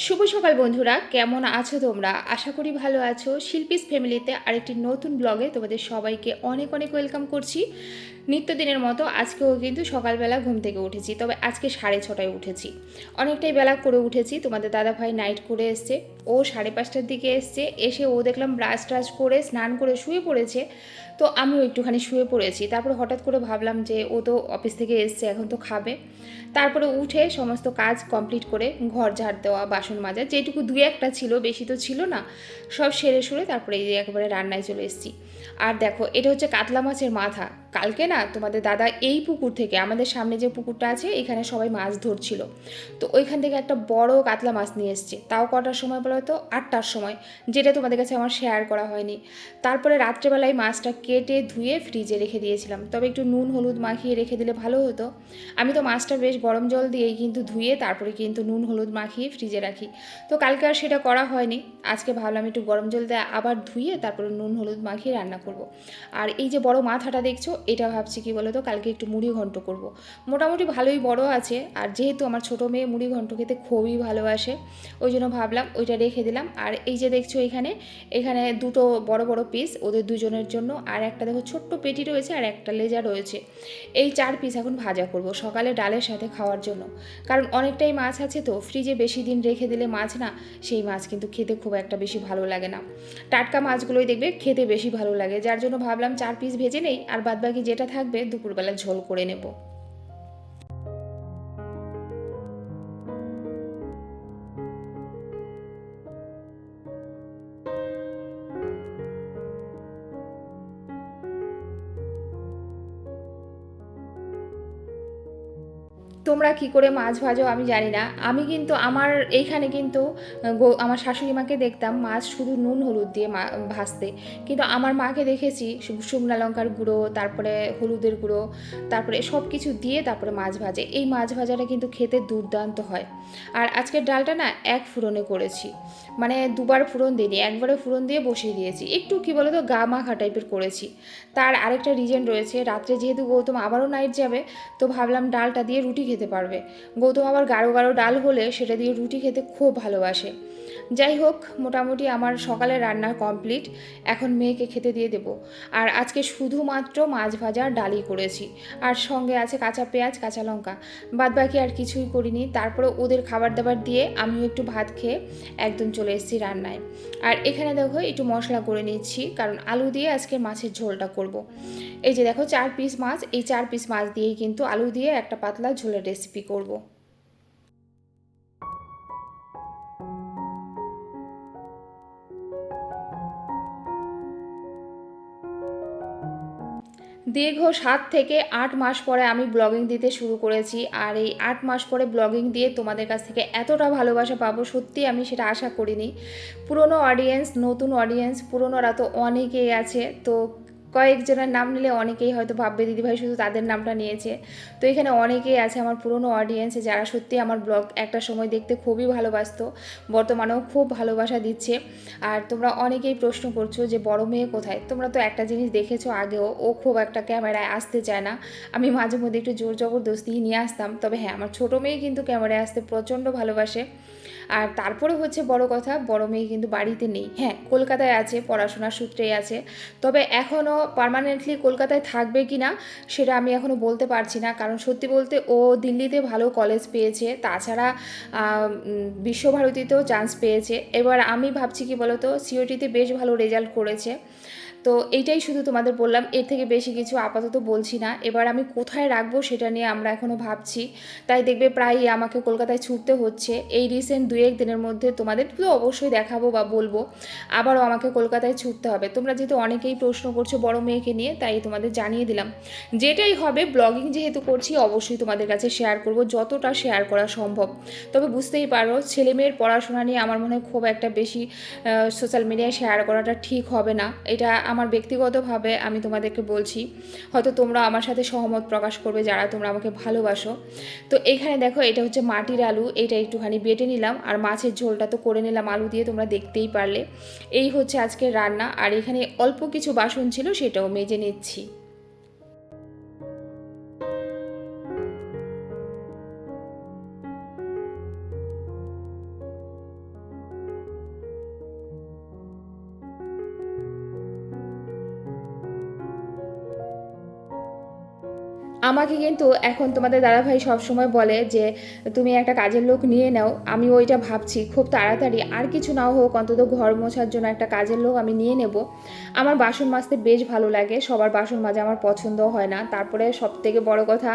শুভ সকাল বন্ধুরা, কেমন আছো তোমরা? আশা করি ভালো আছো। শিল্পীস ফ্যামিলিতে আরেকটি নতুন ব্লগে তোমাদের সবাইকে অনেক অনেক ওয়েলকাম করছি। নিত্যদিনের মতো আজকেও কিন্তু সকালবেলা ঘুম থেকে উঠেছি, তবে আজকে 6:30টায় উঠেছি। অনেকটাই বেলা করে উঠেছি। তোমাদের দাদাভাই নাইট করে এসছে, ও 5:30টার দিকে এসছে। এসে ও দেখলাম ব্রাশ ট্রাশ করে স্নান করে শুয়ে পড়েছে। তো আমিও একটুখানি শুয়ে পড়েছি। তারপরে হঠাৎ করে ভাবলাম যে ও তো অফিস থেকে এসছে, এখন তো খাবে। তারপরে উঠে সমস্ত কাজ কমপ্লিট করে ঘর ঝাড় দেওয়া, বাসন মাজা, যেটুকু দুই একটা ছিল, বেশি তো ছিল না, সব সেরে সুরে তারপরে এই যে একেবারে রান্নায় চলে এসেছি। আর দেখো, এটা হচ্ছে কাতলা মাছের মাথা। কালকে না তোমাদের দাদা এই পুকুর থেকে, আমাদের সামনে যে পুকুরটা আছে এখানে সবাই মাছ ধরছিল, তো ওইখান থেকে একটা বড় কাতলা মাছ নিয়ে এসছে। তাও কটার সময় বলো তো? 8টার সময়, যেটা তোমাদের কাছে আমার শেয়ার করা হয়নি। তারপরে রাত্রেবেলায় মাছটা কেটে ধুয়ে ফ্রিজে রেখে দিয়েছিলাম, তবে একটু নুন হলুদ মাখিয়ে রেখে দিলে ভালো হতো। আমি তো মাছটা বেশ গরম জল দিয়েই কিন্তু ধুয়ে তারপরে কিন্তু নুন হলুদ মাখিয়ে ফ্রিজে রাখি। তো কালকে আর সেটা করা হয়নি। আজকে ভাবলাম একটু গরম জল দিয়ে আবার ধুয়ে তারপরে নুন হলুদ মাখিয়ে রান্না করব। আর এই যে বড় মাথাটা দেখছো, এটা ভাবছি কি বলো তো, কালকে একটু মুড়ি ঘন্ট করব। মোটামুটি ভালোই বড় আছে, আর যেহেতু আমার ছোটো মেয়ে মুড়ি ঘন্ট খেতে খুবই ভালোবাসে, ওই জন্য ভাবলাম ওইটা রেখে দিলাম। আর এই যে দেখছো এখানে এখানে দুটো বড় বড় পিস ওদের দুজনের জন্য, আর একটা দেখো ছোট্ট পেটি রয়েছে, আর একটা লেজা রয়েছে। এই 4 পিস এখন ভাজা করব সকালে ডালের সাথে খাওয়ার জন্য। কারণ অনেকটাই মাছ আছে, তো ফ্রিজে বেশি দিন রেখে দিলে মাছ না, সেই মাছ কিন্তু খেতে খুব একটা বেশি ভালো লাগে না। টাটকা মাছগুলোই দেখবে খেতে বেশি ভালো লাগে, যার জন্য ভাবলাম 4 পিস ভেজে নেই, আর বাদবাকি যেটা থাকবে দুপুরবেলা ঝোল করে নেব। তোমরা কি করে মাছ ভাজো আমি জানি না। আমি কিন্তু আমার এইখানে কিন্তু আমার শাশুড়ি মাকে দেখতাম মাছ শুধু নুন হলুদ দিয়ে ভাজতে, কিন্তু আমার মাকে দেখেছি শুকনা লঙ্কার গুঁড়ো, তারপরে হলুদের গুঁড়ো, তারপরে সব কিছু দিয়ে তারপরে মাছ ভাজে। এই মাছ ভাজাটা কিন্তু খেতে দুর্দান্ত হয়। আর আজকের ডালটা না এক ফোড়নে করেছি, মানে দুবার ফোড়ন দিইনি, একবারে ফোড়ন দিয়ে বসিয়ে দিয়েছি। একটু কি বলো তো, গা মাখা টাইপের করেছি। তার আরেকটা রিজন রয়েছে, রাত্রে যেহেতু গৌতম আবারও নাইট যাবে, তো ভাবলাম ডালটা দিয়ে রুটি খেতে পারবে। গৌতম আবার গাঢ় গাঢ় ডাল হলে সেটা দিয়ে রুটি খেতে খুব ভালোবাসে। যাই হোক, মোটামুটি আমার সকালে রান্না কমপ্লিট। এখন মেয়েকে খেতে দিয়ে দেবো। আর আজকে শুধুমাত্র মাছ ভাজা ডালই করেছি, আর সঙ্গে আছে কাঁচা পেঁয়াজ কাঁচা লঙ্কা। বাদবাকি আর কিছুই করিনি। তারপরে ওদের খাবার দাবার দিয়ে আমিও একটু ভাত খেয়ে একদম চলে এসেছি রান্নায়। আর এখানে দেখো একটু মশলা করে নিচ্ছি, কারণ আলু দিয়ে আজকে মাছের ঝোলটা করব। এই যে দেখো 4 পিস মাছ, এই 4 পিস মাছ দিয়েই কিন্তু আলু দিয়ে একটা পাতলা ঝোলের রেসিপি করব। দীর্ঘ 7 থেকে 8 মাস পরে আমি ব্লগিং দিতে শুরু করেছি, আর এই 8 মাস পরে ব্লগিং দিয়ে তোমাদের কাছ থেকে এতটা ভালোবাসা পাবো সত্যি আমি সেটা আশা করিনি। পুরনো অডিয়েন্স, নতুন অডিয়েন্স, পুরনোরা তো অনেকেই আছে, তো কয়েকজনের নাম নিলে অনেকেই হয়তো ভাববে দিদিভাই শুধু তাদের নামটা নিয়েছে। তো এখানে অনেকেই আছে আমার পুরনো অডিয়েন্স, যারা সত্যি আমার ব্লগ একটা সময় দেখতে খুবই ভালোবাসতো, বর্তমানেও খুব ভালোবাসা দিচ্ছে। আর তোমরা অনেকেই প্রশ্ন করছো যে বড় মেয়ে কোথায়। তোমরা তো একটা জিনিস দেখেছো আগেও, ও খুব একটা ক্যামেরায় আসতে চায় না। আমি মাঝে মধ্যে একটু জোর জবরদস্তি নিয়ে আসতাম, তবে হ্যাঁ, আমার ছোটো মেয়ে কিন্তু ক্যামেরায় আসতে প্রচণ্ড ভালোবাসে। আর তারপরে হচ্ছে বড় কথা, বড় মেয়ে কিন্তু বাড়িতে নেই। হ্যাঁ, কলকাতায় আছে, পড়াশোনার সূত্রেই আছে। তবে এখনও পার্মানেন্টলি কলকাতায় থাকবে কি না সেটা আমি এখনও বলতে পারছি না, কারণ সত্যি বলতে ও দিল্লিতে ভালো কলেজ পেয়েছে, তাছাড়া বিশ্বভারতীতেও চান্স পেয়েছে। এবার আমি ভাবছি কি বলতো, সিওটিতে বেশ ভালো রেজাল্ট করেছে। তো এইটাই শুধু তোমাদের বললাম, এর থেকে বেশি কিছু আপাতত বলছি না। এবার আমি কোথায় রাখবো সেটা নিয়ে আমরা এখনও ভাবছি। তাই দেখবে প্রায়ই আমাকে কলকাতায় ছুটতে হচ্ছে। এই রিসেন্ট 2-1 দিনের মধ্যে তোমাদের তো অবশ্যই দেখাবো বা বলবো, আবারও আমাকে কলকাতায় ছুটতে হবে। তোমরা যেহেতু অনেকেই প্রশ্ন করছো বড় মেয়েকে নিয়ে, তাই তোমাদের জানিয়ে দিলাম। যেটাই হবে, ব্লগিং যেহেতু করছি অবশ্যই তোমাদের কাছে শেয়ার করব, যতটা শেয়ার করা সম্ভব। তবে বুঝতেই পারো, ছেলে মেয়ের পড়াশোনা নিয়ে আমার মনে হয় খুব একটা বেশি সোশ্যাল মিডিয়ায় শেয়ার করাটা ঠিক হবে না। এটা আমার ব্যক্তিগতভাবে আমি তোমাদেরকে বলছি, হয়তো তোমরা আমার সাথে সহমত প্রকাশ করবে যারা তোমরা আমাকে ভালোবাসো। তো এইখানে দেখো, এটা হচ্ছে মাটির আলু, এটা একটুখানি বেটে নিলাম, আর মাছের ঝোলটা তো করে নিলাম আলু দিয়ে, তোমরা দেখতেই পারলে। এই হচ্ছে আজকের রান্না। আর এখানে অল্প কিছু বাসন ছিল, সেটাও মেজে নিচ্ছি। আমাকে কিন্তু এখন তোমাদের দাদাভাই সবসময় বলে যে তুমি একটা কাজের লোক নিয়ে নাও। আমি ওইটা ভাবছি খুব তাড়াতাড়ি, আর কিছু নাও হোক অন্তত ঘর মোছার জন্য একটা কাজের লোক আমি নিয়ে নেব। আমার বাসন মাজতে বেশ ভালো লাগে, সবার বাসন মাজা আমার পছন্দ হয় না। তারপরে সবথেকে বড় কথা,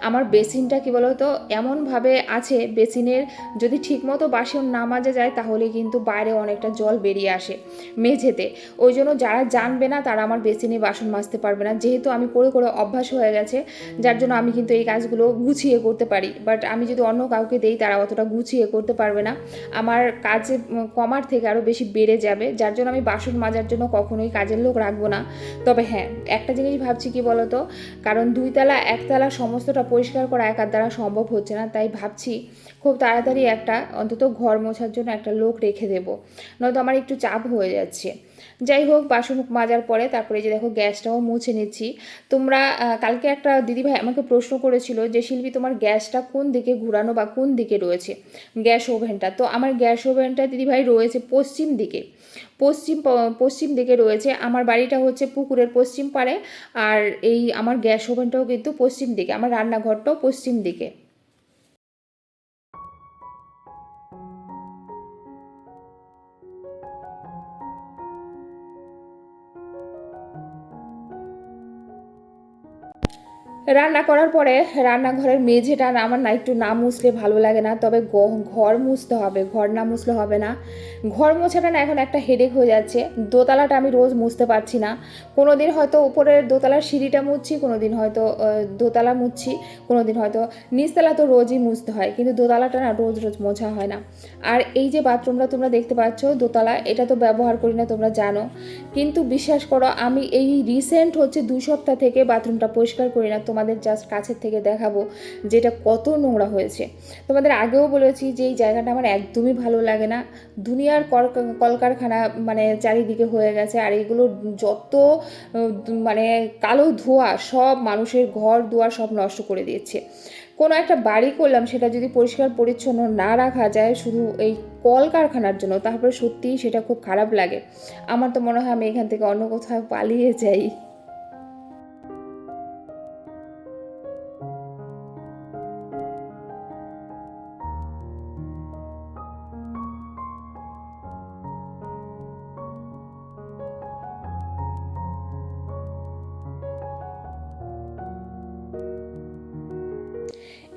আমার বেসিনটা কী বলো তো এমনভাবে আছে, বেসিনের যদি ঠিকমতো বাসন না মাজা যায় তাহলে কিন্তু বাইরে অনেকটা জল বেরিয়ে আসে মেঝেতে। ওই জন্য যারা জানবে না তারা আমার বেসিনে বাসন মাজতে পারবে না, যেহেতু আমি করে করে অভ্যাস হয়ে গেছে, যার জন্য আমি কিন্তু এই কাজগুলো গুছিয়ে করতে পারি। বাট আমি যদি অন্য কাউকে দেই তারা অতটা গুছিয়ে করতে পারবে না, আমার কাজে কমার থেকে আরও বেশি বেড়ে যাবে। যার জন্য আমি বাসন মাজার জন্য কখনোই কাজের লোক রাখবো না। তবে হ্যাঁ, একটা জিনিস ভাবছি কি বলতো, কারণ 2 তলা 1 তলা সমস্তটা পরিষ্কার করা একার দ্বারা সম্ভব হচ্ছে না, তাই ভাবছি খুব তাড়াতাড়ি একটা অন্তত ঘর মোছার জন্য একটা লোক রেখে দেবো, নয়তো আমার একটু চাপ হয়ে যাচ্ছে। যাই হোক, বাসন মাজার পরে তারপরে যে দেখো গ্যাসটাও মুছে নিচ্ছি। তোমরা কালকে একটা দিদিভাই আমাকে প্রশ্ন করেছিল যে শিল্পী তোমার গ্যাসটা কোন দিকে ঘুরানো বা কোন দিকে রয়েছে গ্যাস ওভেনটা। তো আমার গ্যাস ওভেনটা দিদিভাই রয়েছে পশ্চিম দিকে, পশ্চিম দিকে রয়েছে। আমার বাড়িটা হচ্ছে পুকুরের পশ্চিম পাড়ে, আর এই আমার গ্যাস ওভেনটাও কিন্তু পশ্চিম দিকে, আমার রান্নাঘরটাও পশ্চিম দিকে। রান্না করার পরে রান্নাঘরের মেঝেটা না আমার না একটু না মুছলে ভালো লাগে না, তবে ঘর মুছতে হবে, ঘর না মুছলে হবে না। ঘর মোছাটা না এখন একটা হেডেক হয়ে যাচ্ছে। দোতলাটা আমি রোজ মুছতে পারছি না, কোনো দিন হয়তো উপরের দোতলার সিঁড়িটা মুছছি, কোনো দিন হয়তো দোতলা মুছছি, কোনো দিন হয়তো নিচতলা তো রোজই মুছতে হয়, কিন্তু দোতলাটা না রোজ রোজ মোছা হয় না। আর এই যে বাথরুমটা তোমরা দেখতে পাচ্ছ দোতলা, এটা তো ব্যবহার করি না তোমরা জানো, কিন্তু বিশ্বাস করো আমি এই রিসেন্ট হচ্ছে 2 সপ্তাহ থেকে বাথরুমটা পরিষ্কার করি না। তোমাদের জাস্ট কাছের থেকে দেখাবো যেটা কত নোংরা হয়েছে। তোমাদের আগেও বলেছি যে এই জায়গাটা আমার একদমই ভালো লাগে না। দুনিয়ার কলকারখানা মানে চারিদিকে হয়ে গেছে, আর এগুলো যত মানে কালো ধোঁয়া সব মানুষের ঘর দুয়ার সব নষ্ট করে দিচ্ছে। কোনো একটা বাড়ি করলাম, সেটা যদি পরিষ্কার পরিচ্ছন্ন না রাখা যায় শুধু এই কলকারখানার জন্য, তারপরে সত্যিই সেটা খুব খারাপ লাগে। আমার তো মনে হয় আমি এখান থেকে অন্য কোথাও পালিয়ে যাই।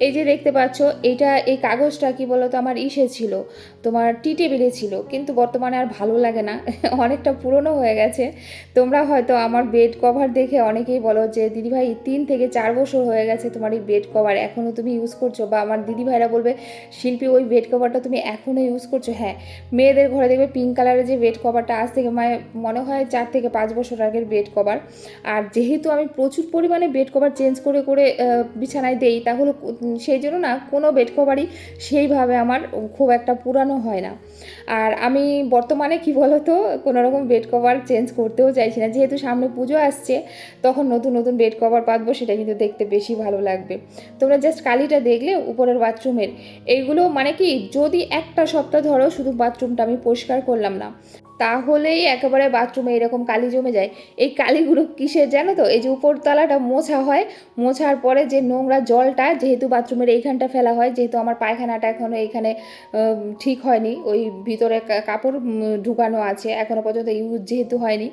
এই যে দেখতে পাচ্ছ, এই কাগজটা কি বলতো আমার ইসে ছিল, তোমার টি টেবিলে ছিল, কিন্তু বর্তমানে আর ভালো লাগে না অনেকটা পুরনো হয়ে গেছে। তোমরা হয়তো আমার বেড কভার দেখে অনেকেই বলো যে দিদিভাই 3 থেকে 4 বছর হয়ে গেছে তোমার এই বেড কভার এখনও তুমি ইউজ করছো, বা আমার দিদিভাইরা বলবে শিল্পী ওই বেড কভারটা তুমি এখনও ইউজ করছো। হ্যাঁ, মেয়েদের ঘরে দেখবে পিঙ্ক কালারের যে বেড কভারটা আজ থেকে মনে হয় 4 থেকে 5 বছর আগের বেড কভার। আর যেহেতু আমি প্রচুর পরিমাণে বেড কভার চেঞ্জ করে করে বিছানায় দেই, তাহলে সেই জন্য না কোনো বেড কভারই সেইভাবে আমার খুব একটা পুরানো হয় না। আর আমি বর্তমানে কি বলতো কোনো রকম বেড কভার চেঞ্জ করতেও চাইছি না, যেহেতু সামনে পুজো আসছে, তখন নতুন নতুন বেড কভার পাতবো, সেটা কিন্তু দেখতে বেশি ভালো লাগবে। তোমরা জাস্ট কালিটা দেখলে উপরের বাথরুমের, এইগুলো মানে কি যদি একটা সপ্তাহ ধরো শুধু বাথরুমটা আমি পরিষ্কার করলাম না, তাহলেই একেবারে বাথরুমে এরকম কালি জমে যায়। এই কালিগুলো কিসের জানো তো, এই যে উপরতলাটা মোছা হয়, মোছার পরে যে নোংরা জলটা যেহেতু বাথরুমের এইখানটা ফেলা হয়, যেহেতু আমার পায়খানাটা এখনও এইখানে ঠিক হয়নি, ওই ভিতরে কাপড় ঢুকানো আছে এখনও পর্যন্ত ইউজ যেহেতু হয়নি,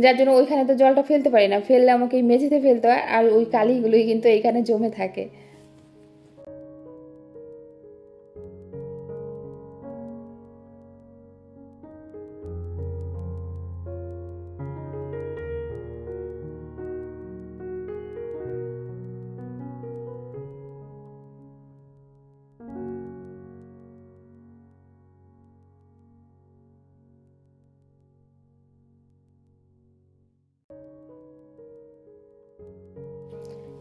যার জন্য ওইখানে তো জলটা ফেলতে পারি না, ফেললে আমাকে এই মেঝেতে ফেলতে হয়, আর ওই কালিগুলোই কিন্তু এইখানে জমে থাকে।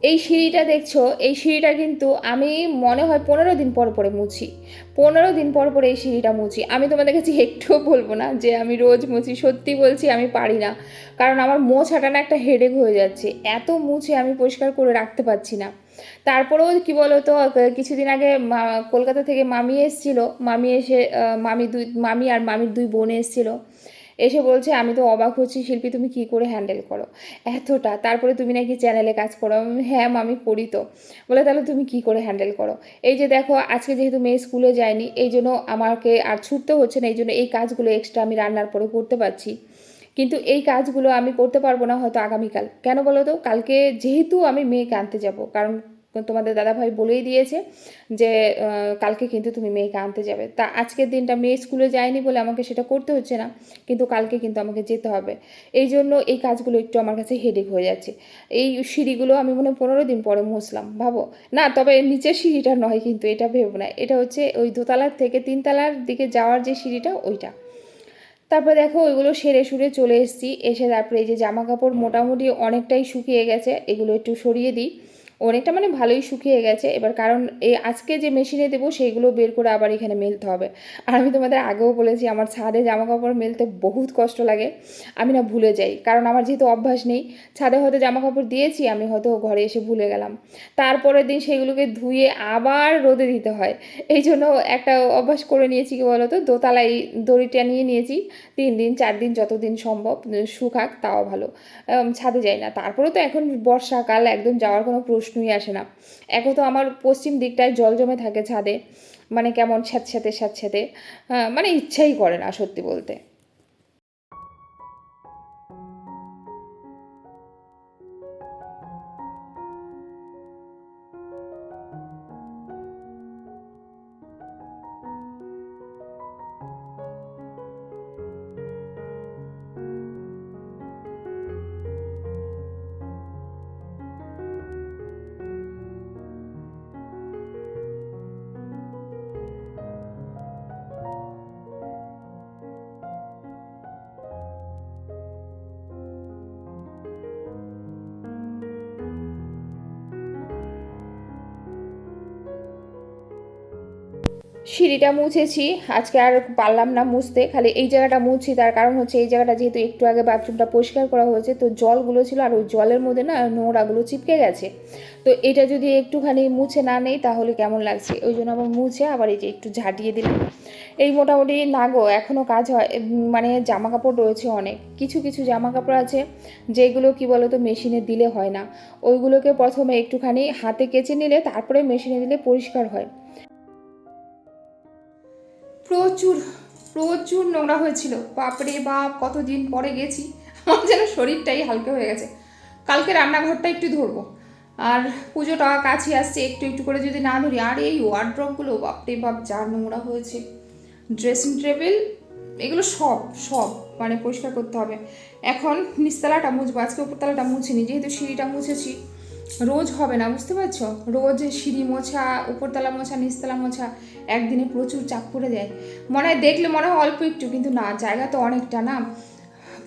এই সিঁড়িটা দেখছো, এই সিঁড়িটা কিন্তু আমি মনে হয় 15 দিন পর পরে মুছি, 15 দিন পর পরে এই সিঁড়িটা মুছি। আমি তোমাদের কাছে একটুও বলবো না যে আমি রোজ মুছি, সত্যি বলছি আমি পারি না, কারণ আমার মোছাটা না একটা হেডেক হয়ে যাচ্ছে, এত মুছে আমি পরিষ্কার করে রাখতে পারছি না। তারপরেও কি বলো তো, কিছুদিন আগে কলকাতা থেকে মামি এসেছিল, মামি এসে মামি আর মামির 2 বোন এসেছিল। এসে বলছে, আমি তো অবাক হচ্ছি শিল্পী, তুমি কি করে হ্যান্ডেল করো এতটা, তারপরে তুমি নাকি চ্যানেলে কাজ করো। হ্যাঁ আমি করি তো। বলে তাহলে তুমি কি করে হ্যান্ডেল করো? এই যে দেখো, আজকে যেহেতু মেয়ে স্কুলে যায়নি, এই জন্য আমাকে আর ছুটতে হচ্ছে না, এই জন্য এই কাজগুলো এক্সট্রা আমি রান্নার পরে করতে পারছি। কিন্তু এই কাজগুলো আমি করতে পারবো না হয়তো আগামীকাল। কেন বলো তো? কালকে যেহেতু আমি মেয়েকে আনতে যাব, কারণ তোমাদের দাদাভাই বলেই দিয়েছে যে কালকে কিন্তু তুমি মেয়েকে আনতে যাবে। তা আজকের দিনটা মেয়ে স্কুলে যায়নি বলে আমাকে সেটা করতে হচ্ছে না, কিন্তু কালকে কিন্তু আমাকে যেতে হবে। এই জন্য এই কাজগুলো একটু আমার কাছে হেডেক হয়ে যাচ্ছে। এই সিঁড়িগুলো আমি মনে হয় 15 দিন পরে মুছলাম, ভাবো না। তবে নিচের সিঁড়িটা নয়, কিন্তু এটা ভেবো না, এটা হচ্ছে ওই দোতলার থেকে 3তলার দিকে যাওয়ার যে সিঁড়িটা ওইটা। তারপরে দেখো ওইগুলো সেরে সুরে চলে এসেছি, এসে তারপরে এই যে জামা কাপড় মোটামুটি অনেকটাই শুকিয়ে গেছে, এগুলো একটু সরিয়ে দিই। অনেকটা মানে ভালোই শুকিয়ে গেছে এবার, কারণ এই আজকে যে মেশিনে দেবো সেইগুলো বের করে আবার এখানে মেলতে হবে। আর আমি তোমাদের আগেও বলেছি আমার ছাদে জামা কাপড় মেলতে বহুত কষ্ট লাগে, আমি না ভুলে যাই, কারণ আমার যেহেতু অভ্যাস নেই। ছাদে হয়তো জামা কাপড় দিয়েছি, আমি হয়তো ঘরে এসে ভুলে গেলাম, তারপরের দিন সেগুলোকে ধুয়ে আবার রোদে দিতে হয়। এই জন্য একটা অভ্যাস করে নিয়েছি, কি বলতো, দোতলায় দড়িটা নিয়ে নিয়েছি, 3 দিন 4 দিন যতদিন সম্ভব শুকাক তাও ভালো। ছাদে যাই না, তারপরে তো এখন বর্ষাকাল, একদম যাওয়ার কোনো প্রশ্নই আসে না। এখন তো আমার পশ্চিম দিকটায় জল জমে থাকে ছাদে, মানে কেমন স্যাঁতস্যাঁতে স্যাঁতস্যাঁতে, মানে ইচ্ছাই করে না সত্যি বলতে। সিঁড়িটা মুছেছি, আজকে আর পারলাম না মুছতে, খালি এই জায়গাটা মুছছি, তার কারণ হচ্ছে এই জায়গাটা যেহেতু একটু আগে বাথরুমটা পরিষ্কার করা হয়েছে, তো জলগুলো ছিল আর ওই জলের মধ্যে না নোংরাগুলো চিপকে গেছে। তো এটা যদি একটুখানি মুছে না নেই তাহলে কেমন লাগছে, ওই জন্য আবার মুছে আবার এই যে একটু ঝাঁটিয়ে দিলাম। এই মোটামুটি না গো, এখনও কাজ হয়, মানে জামা কাপড় রয়েছে অনেক, কিছু কিছু জামা কাপড় আছে যেগুলো কি বলো তো মেশিনে দিলে হয় না, ওইগুলোকে প্রথমে একটুখানি হাতে কেচে নিলে তারপরে মেশিনে দিলে পরিষ্কার হয়। প্রচুর প্রচুর নোংরা হয়েছিল, বাপরে বাপ, কতদিন পরে গেছি, আমার যেন শরীরটাই হালকা হয়ে গেছে। কালকে রান্নাঘরটা একটু ধরবো, আর পুজোটা কাছে আসছে, একটু একটু করে যদি না ধরি। আর এই ওয়ার্ড্রপগুলো বাপরে বাপ যা নোংরা হয়েছে, ড্রেসিং টেবিল, এগুলো সব সব মানে পরিষ্কার করতে হবে। এখন নিচতলাটা মুছবো, আজকে উপরতলাটা মুছিনি, যেহেতু সিঁড়িটা মুছেছি। রোজ হবে না, বুঝতে পারছো, রোজ সিঁড়ি মোছা, উপরতলা মোছা, নিচতলা মোছা, একদিনে প্রচুর চাপ পড়ে যায়। মনে হয় দেখলে মনে হয় অল্প একটু, কিন্তু না, জায়গা তো অনেকটা না,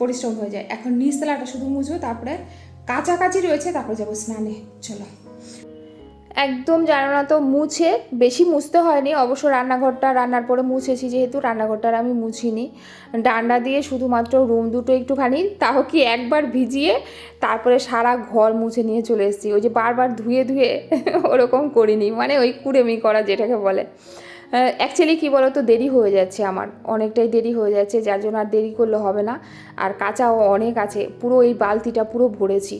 পরিশ্রম হয়ে যায়। এখন নিচতলাটা শুধু মুছবো, তারপরে কাছাকাছি রয়েছে, তারপরে যাবো স্নানে। চলো। একদম জানো না তো, মুছে বেশি মুছতে হয়নি অবশ্য, রান্নাঘরটা রান্নার পরে মুছেছি, যেহেতু রান্নাঘরটার আমি মুছিনি, ডান্ডা দিয়ে শুধুমাত্র রুম দুটো একটুখানি, তাও কি একবার ভিজিয়ে তারপরে সারা ঘর মুছে নিয়ে চলে এসেছি। ওই যে বারবার ধুয়ে ধুয়ে ওরকম করিনি, মানে ওই কুড়েমি করা যেটাকে বলে। অ্যাকচুয়ালি কী বলো তো, দেরি হয়ে যাচ্ছে আমার, অনেকটাই দেরি হয়ে যাচ্ছে, যার জন্য আর দেরি করলে হবে না। আর কাঁচাও অনেক আছে, পুরো এই বালতিটা পুরো ভরেছি,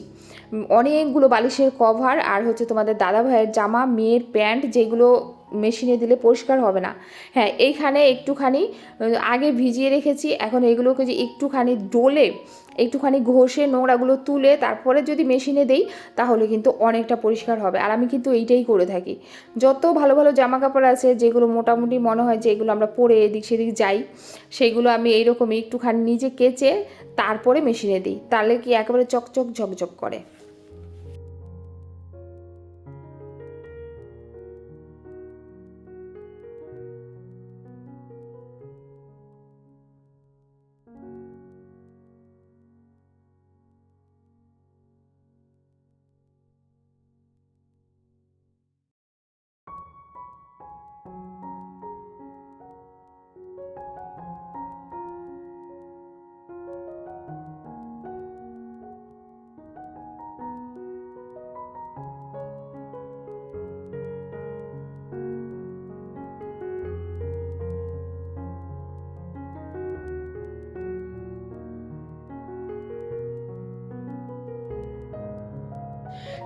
অনেকগুলো বালিশের কভার, আর হচ্ছে তোমাদের দাদা ভাইয়ের জামা, মেয়ের প্যান্ট, যেগুলো মেশিনে দিলে পরিষ্কার হবে না। হ্যাঁ, এইখানে একটুখানি আগে ভিজিয়ে রেখেছি, এখন এগুলোকে যে একটুখানি ডোলে, একটুখানি ঘষে নোংরাগুলো তুলে তারপরে যদি মেশিনে দেই, তাহলে কিন্তু অনেকটা পরিষ্কার হবে। আর আমি কিন্তু এইটাই করে থাকি, যত ভালো ভালো জামা কাপড় আছে যেগুলো মোটামুটি মনে হয় যে এগুলো আমরা পরে এদিক সেদিক যাই, সেইগুলো আমি এইরকমই একটুখানি নিজে কেচে তারপরে মেশিনে দিই, তাহলে কি একেবারে চকচক ঝকঝক করে।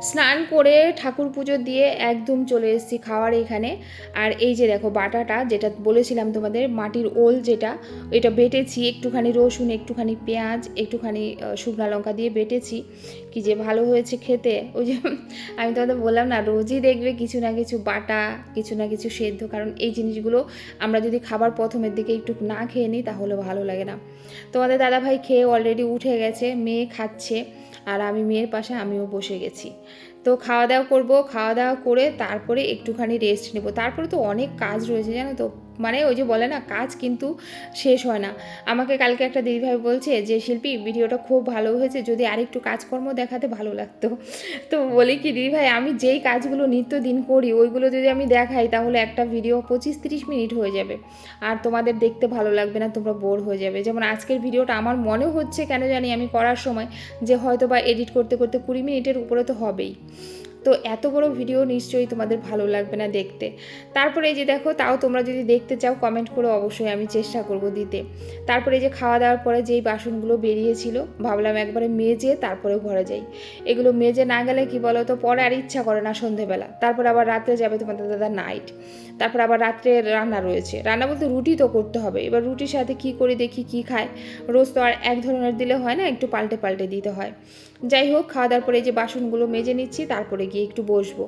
স্নান করে ঠাকুর পুজো দিয়ে একদম চলে এসেছি খাওয়ার এখানে। আর এই যে দেখো বাটাটা, যেটা বলেছিলাম তোমাদের মাটির ওল, যেটা এটা বেটেছি, একটুখানি রসুন, একটুখানি পেঁয়াজ, একটুখানি শুকনো লঙ্কা দিয়ে বেটেছি। কি যে ভালো হয়েছে খেতে। ওই যে আমি তোমাদের বললাম না, রোজই দেখবে কিছু না কিছু বাটা, কিছু না কিছু সেদ্ধ, কারণ এই জিনিসগুলো আমরা যদি খাবার প্রথমের দিকে একটু না খেয়ে নিই তাহলে ভালো লাগে না। তোমাদের দাদাভাই খেয়ে অলরেডি উঠে গেছে, মেয়ে খাচ্ছে, আর আমি মেয়ের পাশে আমিও বসে গেছি। তো খাওয়া দাওয়া করবো, খাওয়া দাওয়া করে তারপরে একটুখানি রেস্ট নেব। তারপরে তো অনেক কাজ রয়েছে জানো তো, মানে ওই যে বলে না, কাজ কিন্তু শেষ হয় না। আমাকে কালকে একটা দিদিভাই বলছে যে শিল্পী ভিডিওটা খুব ভালো হয়েছে, যদি আরেকটু কাজকর্ম দেখাতে ভালো লাগতো। তো বলি কি দিদিভাই, আমি যেই কাজগুলো নিত্যদিন করি ওইগুলো যদি আমি দেখাই তাহলে একটা ভিডিও 25-30 মিনিট হয়ে যাবে, আর তোমাদের দেখতে ভালো লাগবে না, তোমরা বোর হয়ে যাবে। যেমন আজকের ভিডিওটা আমার মনে হচ্ছে কেন জানি আমি করার সময় যে হয়তো বা এডিট করতে করতে 20 মিনিটের উপরে তো হবেই। তো এত বড় ভিডিও নিশ্চয়ই তোমাদের ভালো লাগবে না দেখতে। তারপরে এই যে দেখো, তাও তোমরা যদি দেখতে চাও কমেন্ট করে, অবশ্যই আমি চেষ্টা করব দিতে। তারপরে এই যে খাওয়া দাওয়ার পরে যেই বাসনগুলো বেরিয়েছিল ভাবলাম একবারে মেজে তারপরে ঘরে যাই। এগুলো মেজে না গেলে কি বলো তো, পরে আর ইচ্ছা করে না সন্ধেবেলা। তারপর আবার রাত্রে যাবে তোমাদের দাদা নাইট, তারপর আবার রাত্রে রান্না রয়েছে। রান্না বলতে রুটি তো করতে হবে, এবার রুটির সাথে কি করে দেখি কি খায়। রোজ তো আর এক ধরনের দিলে হয় না, একটু পাল্টে পাল্টে দিতে হয়। যাই হোক, খাওয়া দাওয়ার পরে এই যে বাসনগুলো মেজে নিচ্ছি, তারপরে গিয়ে একটু বসবো।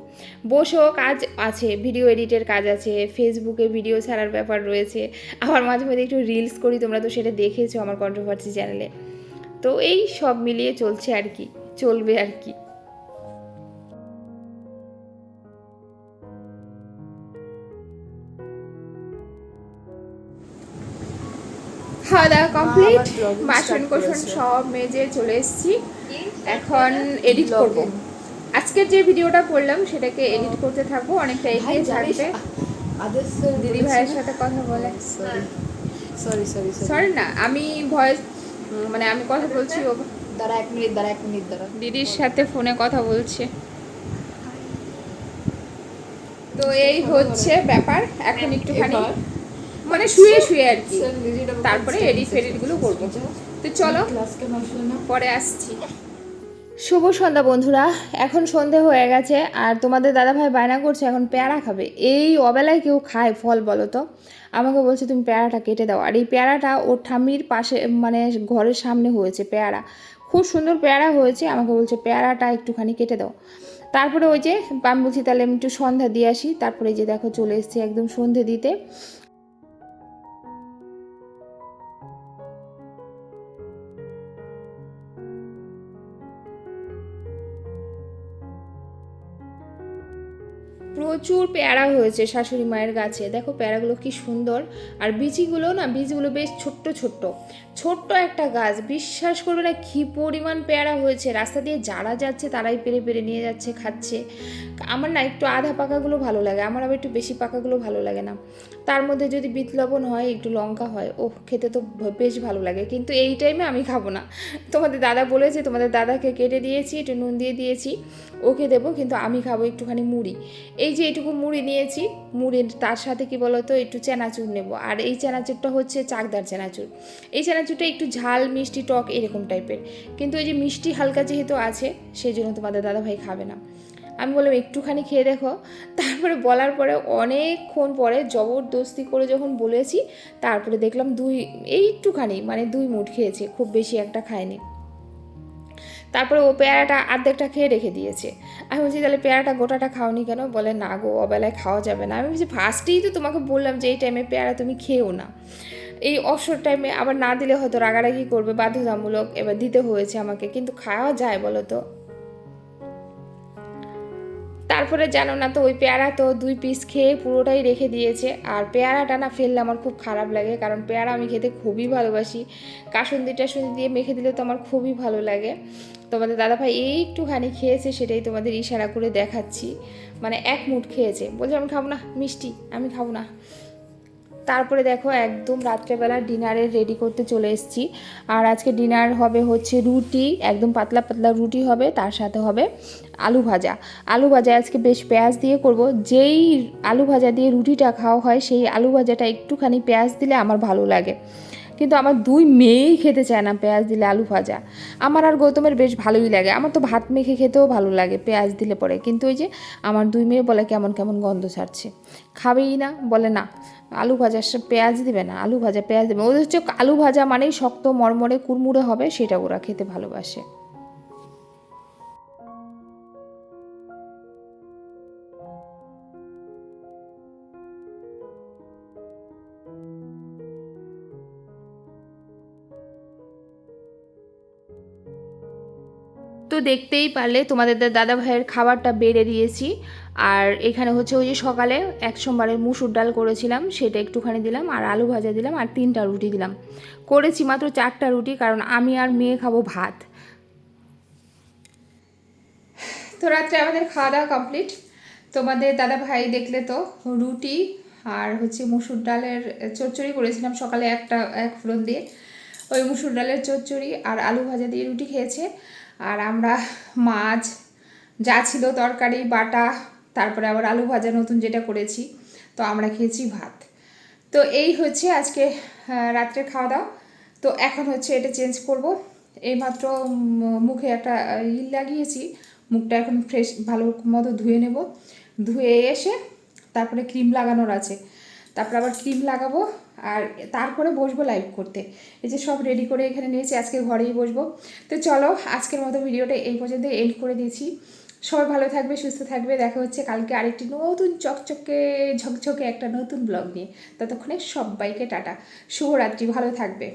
বসেও কাজ আছে, ভিডিও এডিটের কাজ আছে, ফেসবুকে ভিডিও ছাড়ার ব্যাপার রয়েছে, আবার মাঝে মাঝে একটু রিলস করি, তোমরা তো সেটা দেখেছো আমার কন্ট্রোভার্সি চ্যানেলে। তো এই সব মিলিয়ে চলছে আর কি, চলবে আর কি। খাওয়া দাওয়া কমপ্লিট, বাসন কোসন সব মেজে চলে এসেছি, এখন এডিট করব। আজকের যে ভিডিওটা করলাম সেটাকে এডিট করতে থাকবো, অনেকটা এগিয়ে থাকবে। দিদি ভাইয়ের সাথে কথা বলে, সরি না, আমি ভয়েস মানে আমি কথা বলছি, ও দাঁড়া এক মিনিট দাঁড়া। দিদির সাথে ফোনে কথা বলছে। তো এই হচ্ছে ব্যাপার, এখন একটুখানি মানে শুয়ে শুয়ে আর কি, তারপরে এডিট ফেডিটগুলো করবো। তো চলো পরে আসছি। শুভ সন্ধ্যা বন্ধুরা, এখন সন্ধে হয়ে গেছে, আর তোমাদের দাদাভাই বায়না করছে এখন পেয়ারা খাবে। এই অবেলায় কেউ খায় ফল বলো তো? আমাকে বলছে তুমি পেয়ারাটা কেটে দাও, আর এই পেয়ারাটা ওর ঠাম্মির পাশে মানে ঘরের সামনে হয়েছে পেয়ারা, খুব সুন্দর পেয়ারা হয়েছে। আমাকে বলছে পেয়ারাটা একটুখানি কেটে দাও। তারপরে ওই যে আমি বলছি তাহলে আমি একটু সন্ধ্যা দিয়ে আসি। তারপরে যে দেখো চলে এসেছি একদম সন্ধে দিতে। প্রচুর পেয়ারা হয়েছে শাশুড়ি মায়ের গাছে, দেখো পেয়ারাগুলো কি সুন্দর। আর বীজগুলো বেশ ছোট্ট ছোট্ট ছোট্ট একটা গাছ, বিশ্বাস করবে না কী পরিমাণ পেয়ারা হয়েছে। রাস্তা দিয়ে যারা যাচ্ছে তারাই পেরে পেরে নিয়ে যাচ্ছে, খাচ্ছে। আমার না একটু আধা পাকাগুলো ভালো লাগে, আমার আবার একটু বেশি পাকাগুলো ভালো লাগে না। তার মধ্যে যদি বিট লবণ হয়, একটু লঙ্কা হয়, ও খেতে তো বেশ ভালো লাগে। কিন্তু এই টাইমে আমি খাবো না। তোমাদের দাদা বলেছে, তোমাদের দাদাকে কেটে দিয়েছি, একটু নুন দিয়ে দিয়েছি, ওকে দেবো, কিন্তু আমি খাবো একটুখানি মুড়ি। এই যে এটুকু মুড়ি নিয়েছি, মুড়ির তার সাথে কি বলতো একটু চানাচুর নেব। আর এই চানাচুরটা হচ্ছে চাকদার চানাচুর। এই চানাচুরটা একটু ঝাল মিষ্টি টক এরকম টাইপের, কিন্তু এই যে মিষ্টি হালকা যেহেতু আছে সেই জন্য তোমাদের দাদাভাই খাবে না। আমি বললাম একটুখানি খেয়ে দেখো। তারপরে বলার পরে অনেকক্ষণ পরে জবরদস্তি করে যখন বলেছি, তারপরে দেখলাম একটুখানি মানে 2 মুঠ খেয়েছে, খুব বেশি একটা খায়নি। তারপরে ও পেয়ারাটা অর্ধেকটা খেয়ে রেখে দিয়েছে। আমি বলছি তাহলে পেয়ারাটা গোটাটা খাওনি কেন? বলে না গো, অবেলায় খাওয়া যাবে না। আমি বলছি ফার্স্টেই তো তোমাকে বললাম যে এই টাইমে পেয়ারা তুমি খেও না, এই অবসর টাইমে আবার না দিলে হয়তো রাগারাগি করবে, বাধ্যতামূলক এবার দিতে হয়েছে আমাকে, কিন্তু খাওয়া যায় বলো তো? তারপরে জানো না তো, ওই পেয়ারা তো 2 পিস খেয়ে পুরোটাই রেখে দিয়েছে। আর পেয়ারাটা না ফেললে আমার খুব খারাপ লাগে, কারণ পেয়ারা আমি খেতে খুবই ভালোবাসি। কাসুন্দি টাসুন্দি দিয়ে মেখে দিলে তো আমার খুবই ভালো লাগে। তোমাদের দাদাভাই একটুখানি খেয়েছে, সেটাই তোমাদের ইশারা করে দেখাচ্ছি। মানে 1 মুঠ খেয়েছে, বলছে আমি খাবো না মিষ্টি, আমি খাবো না। তারপরে দেখো একদম রাত্রেবেলা ডিনারের রেডি করতে চলে এসেছি। আর আজকে ডিনার হবে হচ্ছে রুটি, একদম পাতলা পাতলা রুটি হবে, তার সাথে হবে আলু ভাজা। আলু ভাজা আজকে বেশ পেঁয়াজ দিয়ে করব। যেই আলু ভাজা দিয়ে রুটিটা খাওয়া হয়, সেই আলু ভাজাটা একটুখানি পেঁয়াজ দিলে আমার ভালো লাগে। কিন্তু আমার দুই মেয়েই খেতে চায় না পেঁয়াজ দিলে আলু ভাজা। আমার আর গৌতমের বেশ ভালোই লাগে, আমার তো ভাত মেখে খেতেও ভালো লাগে পেঁয়াজ দিলে পরে, কিন্তু ওই যে আমার দুই মেয়ে বলে কেমন কেমন গন্ধ ছাড়ছে, খাবেই না, বলে না আলু ভাজা পেঁয়াজ দিবে না, আলু ভাজা পেঁয়াজ দেবে। ওদের হচ্ছে আলু ভাজা মানেই শক্ত মরমরে কুড়মুড়ে হবে, সেটা ওরা খেতে ভালোবাসে। তো দেখতেই পারলে তোমাদের দাদা ভাইয়ের খাবারটা বেড়ে দিয়েছি। আর এখানে হচ্ছে ওই যে সকালে এক সোমবারের মুসুর ডাল করেছিলাম, সেটা একটুখানি দিলাম, আর আলু ভাজা দিলাম, আর 3টা রুটি দিলাম। করেছি মাত্র 4টা রুটি, কারণ আমি আর মেয়ে খাবো ভাত। তো রাত্রে আমাদের খাওয়া দাওয়া কমপ্লিট। তোমাদের দাদা ভাই দেখলে তো রুটি আর হচ্ছে মুসুর ডালের চচ্চড়ি করেছিলাম সকালে, এক ফোড়ন দিয়ে ওই মুসুর ডালের চচ্চড়ি আর আলু ভাজা দিয়ে রুটি খেয়েছে। আর আমরা মাছ যা ছিল তরকারি বাটা, তারপরে আবার আলু ভাজা নতুন যেটা করেছি, তো আমরা খেয়েছি ভাত। তো এই হচ্ছে আজকে রাত্রে খাওয়া দাওয়া। তো এখন হচ্ছে এটা চেঞ্জ করব। এইমাত্র মুখে একটা লাগিয়েছি, মুখটা এখন ফ্রেশ ভালো মতো ধুয়ে নেব। ধুয়ে এসে তারপরে ক্রিম লাগানোর আছে, তারপরে আবার ক্রিম লাগাবো, আর তারপরে বসবো লাইভ করতে। এই যে সব রেডি করে এখানে নিয়েছি, আজকে ঘরেই বসবো। তো চলো আজকের মতো ভিডিওটা এই পর্যন্ত এন্ড করে দিয়েছি। সবাই ভালো থাকবে, সুস্থ থাকবে, দেখা হচ্ছে কালকে আরেকটি নতুন চকচকে ঝকঝকে একটা নতুন ব্লগ নিয়ে। ততক্ষণে সবাইকে টাটা, শুভরাত্রি, ভালো থাকবে।